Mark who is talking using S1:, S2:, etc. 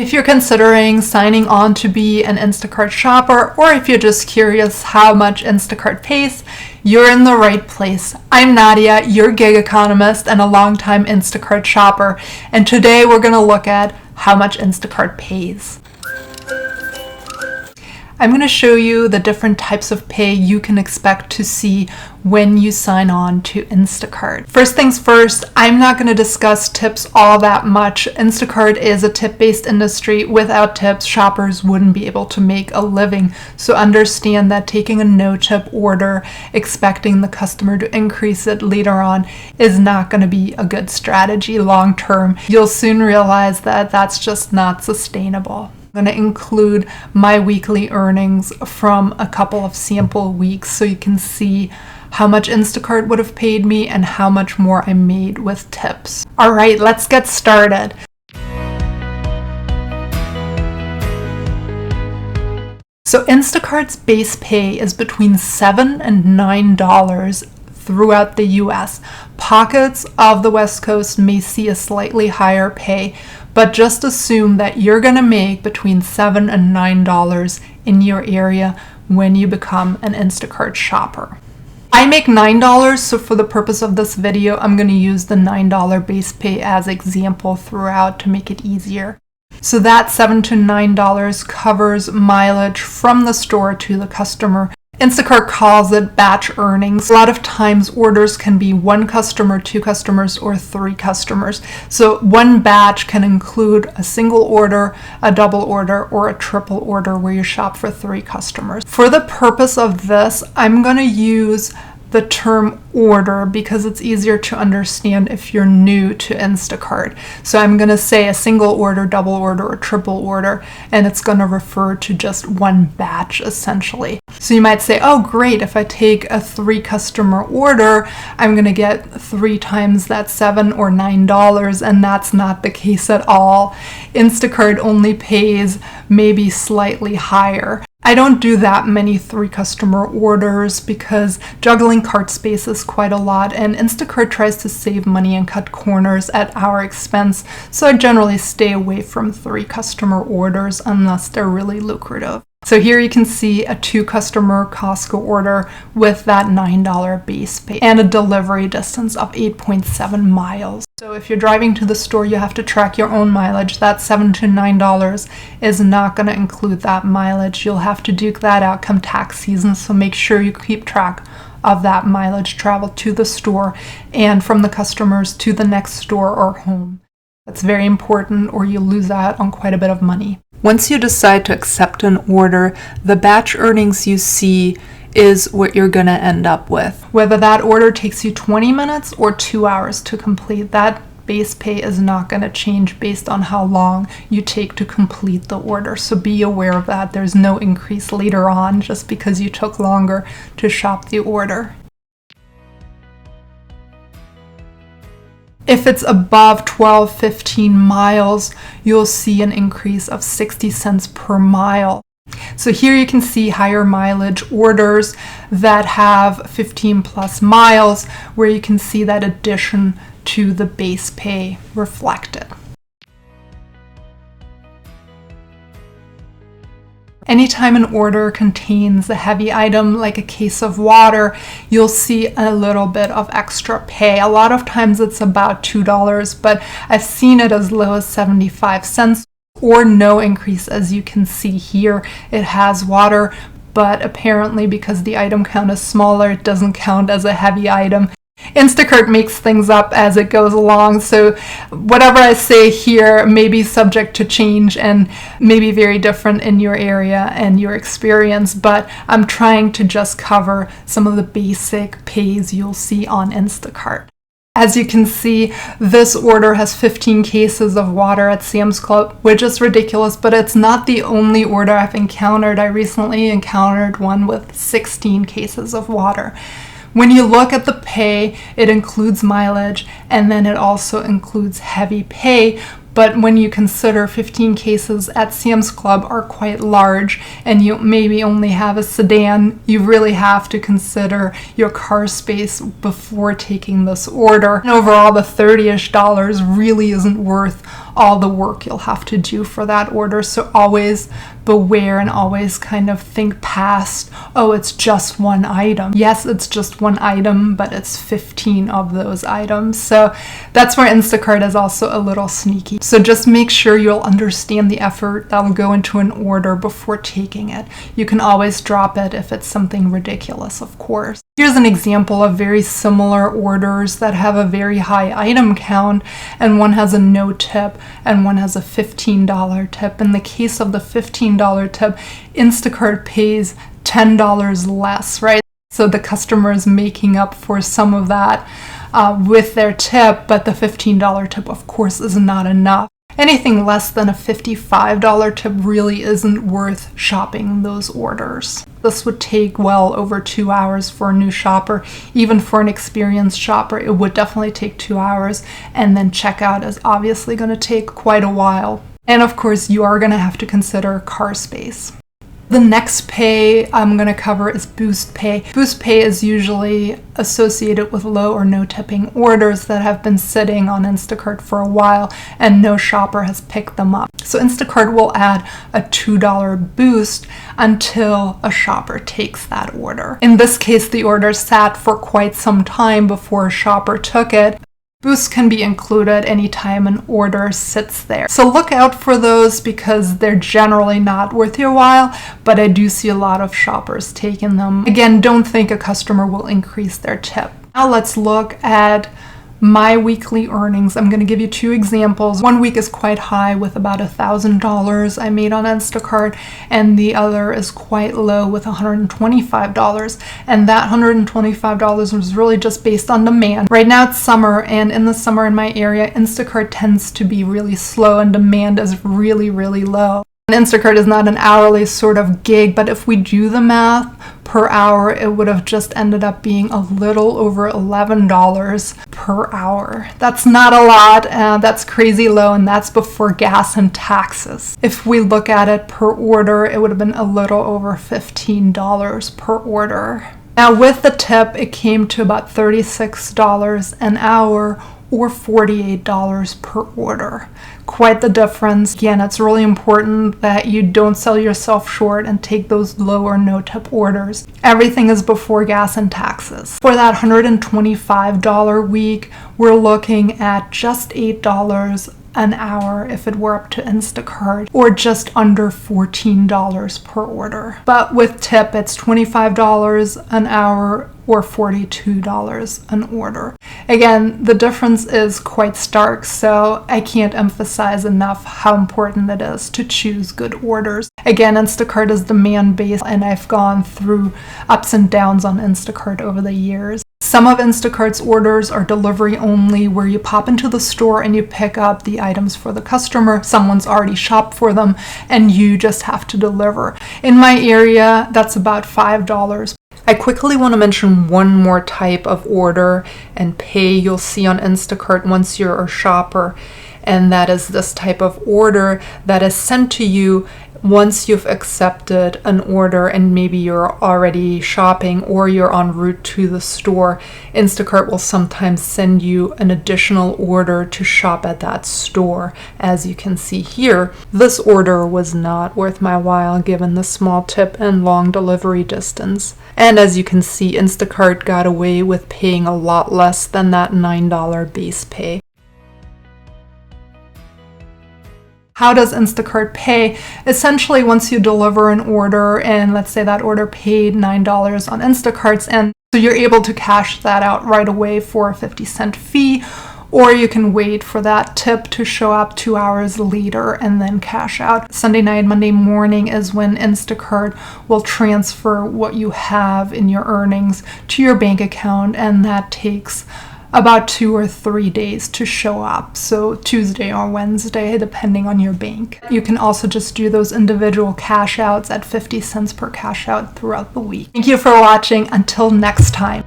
S1: If you're considering signing on to be an Instacart shopper, or if you're just curious how much Instacart pays, you're in the right place. I'm Nadia, your gig economist and a longtime Instacart shopper, and today we're going to look at how much Instacart pays. I'm going to show you the different types of pay you can expect to see when you sign on to Instacart. First things first, I'm not going to discuss tips all that much. Instacart is a tip-based industry. Without tips, shoppers wouldn't be able to make a living. So understand that taking a no-tip order, expecting the customer to increase it later on, is not going to be a good strategy long term. You'll soon realize that that's just not sustainable. I'm going to include my weekly earnings from a couple of sample weeks so you can see how much Instacart would have paid me and how much more I made with tips. All right, let's get started. So Instacart's base pay is between $7 and $9 throughout the US. Pockets of the West Coast may see a slightly higher pay, but just assume that you're going to make between $7 and $9 in your area when you become an Instacart shopper. I make $9, so for the purpose of this video, I'm going to use the $9 base pay as example throughout to make it easier. So that $7 to $9 covers mileage from the store to the customer. Instacart calls it batch earnings. A lot of times orders can be one customer, two customers, or three customers. So one batch can include a single order, a double order, or a triple order where you shop for three customers. For the purpose of this, I'm going to use the term order because it's easier to understand if you're new to Instacart. So I'm going to say a single order, double order, or triple order, and it's going to refer to just one batch essentially. So you might say, oh great, if I take a 3 customer order, I'm going to get 3 times that $7 or $9, and that's not the case at all. Instacart only pays maybe slightly higher. I don't do that many 3 customer orders because juggling cart space is quite a lot, and Instacart tries to save money and cut corners at our expense, so I generally stay away from 3 customer orders unless they're really lucrative. So here you can see a 2 customer Costco order with that $9 base pay and a delivery distance of 8.7 miles. So if you're driving to the store, you have to track your own mileage. That $7 to $9 is not going to include that mileage. You'll have to duke that out come tax season, so make sure you keep track of that mileage traveled to the store and from the customers to the next store or home. That's very important, or you lose out on quite a bit of money. Once you decide to accept an order, the batch earnings you see is what you're going to end up with. Whether that order takes you 20 minutes or 2 hours to complete, that base pay is not going to change based on how long you take to complete the order. So be aware of that. There's no increase later on just because you took longer to shop the order. If it's above 12-15 miles, you'll see an increase of 60 cents per mile. So here you can see higher mileage orders that have 15 plus miles, where you can see that addition to the base pay reflected. Anytime an order contains a heavy item like a case of water, you'll see a little bit of extra pay. A lot of times it's about $2, but I've seen it as low as 75 cents or no increase. As you can see here, it has water, but apparently because the item count is smaller, it doesn't count as a heavy item. Instacart makes things up as it goes along, so whatever I say here may be subject to change and may be very different in your area and your experience, but I'm trying to just cover some of the basic pays you'll see on Instacart. As you can see, this order has 15 cases of water at Sam's Club, which is ridiculous, but it's not the only order I've encountered. I recently encountered one with 16 cases of water. When you look at the pay, it includes mileage, and then it also includes heavy pay, But when you consider 15 cases at Sam's Club are quite large and you maybe only have a sedan, you really have to consider your car space before taking this order. And overall, the $30-ish really isn't worth all the work you'll have to do for that order. So always beware and always kind of think past, oh, it's just one item. Yes, it's just one item, but it's 15 of those items. So that's where Instacart is also a little sneaky. So just make sure you'll understand the effort that will go into an order before taking it. You can always drop it if it's something ridiculous, of course. Here's an example of very similar orders that have a very high item count, and one has a no tip and one has a $15 tip. In the case of the $15 tip, Instacart pays $10 less, right? So the customer is making up for some of that with their tip, but the $15 tip, of course, is not enough. Anything less than a $55 tip really isn't worth shopping those orders. This would take well over 2 hours for a new shopper. Even for an experienced shopper, it would definitely take 2 hours, and then checkout is obviously going to take quite a while. And of course, you are going to have to consider car space. The next pay I'm going to cover is Boost Pay. Boost Pay is usually associated with low or no tipping orders that have been sitting on Instacart for a while and no shopper has picked them up. So Instacart will add a $2 boost until a shopper takes that order. In this case, the order sat for quite some time before a shopper took it. Boosts can be included anytime an order sits there. So look out for those because they're generally not worth your while, but I do see a lot of shoppers taking them. Again, don't think a customer will increase their tip. Now let's look at my weekly earnings. I'm going to give you two examples. One week is quite high with about $1,000 I made on Instacart, and the other is quite low with $125. And that $125 was really just based on demand. Right now it's summer, and in the summer in my area, Instacart tends to be really slow and demand is really, really low. Instacart is not an hourly sort of gig, but if we do the math per hour, it would have just ended up being a little over $11 per hour. That's not a lot, that's crazy low, and that's before gas and taxes. If we look at it per order, it would have been a little over $15 per order. Now with the tip, it came to about $36 an hour or $48 per order. Quite the difference. Again, it's really important that you don't sell yourself short and take those low or no tip orders. Everything is before gas and taxes. For that $125 week, we're looking at just $8 an hour if it were up to Instacart, or just under $14 per order. But with tip, it's $25 an hour or $42 an order. Again, the difference is quite stark, so I can't emphasize enough how important it is to choose good orders. Again, Instacart is demand-based, and I've gone through ups and downs on Instacart over the years. Some of Instacart's orders are delivery only, where you pop into the store and you pick up the items for the customer. Someone's already shopped for them and you just have to deliver. In my area, that's about $5. I quickly want to mention one more type of order and pay you'll see on Instacart once you're a shopper, and that is this type of order that is sent to you once you've accepted an order and maybe you're already shopping or you're en route to the store. Instacart will sometimes send you an additional order to shop at that store. As you can see here, this order was not worth my while given the small tip and long delivery distance. And as you can see, Instacart got away with paying a lot less than that $9 base pay. How does Instacart pay? Essentially, once you deliver an order, and let's say that order paid $9 on Instacart's end, so you're able to cash that out right away for a 50-cent fee, or you can wait for that tip to show up 2 hours later and then cash out. Sunday night, Monday morning is when Instacart will transfer what you have in your earnings to your bank account, and that takes about 2 or 3 days to show up. So Tuesday or Wednesday, depending on your bank. You can also just do those individual cash outs at 50 cents per cash out throughout the week. Thank you for watching. Until next time.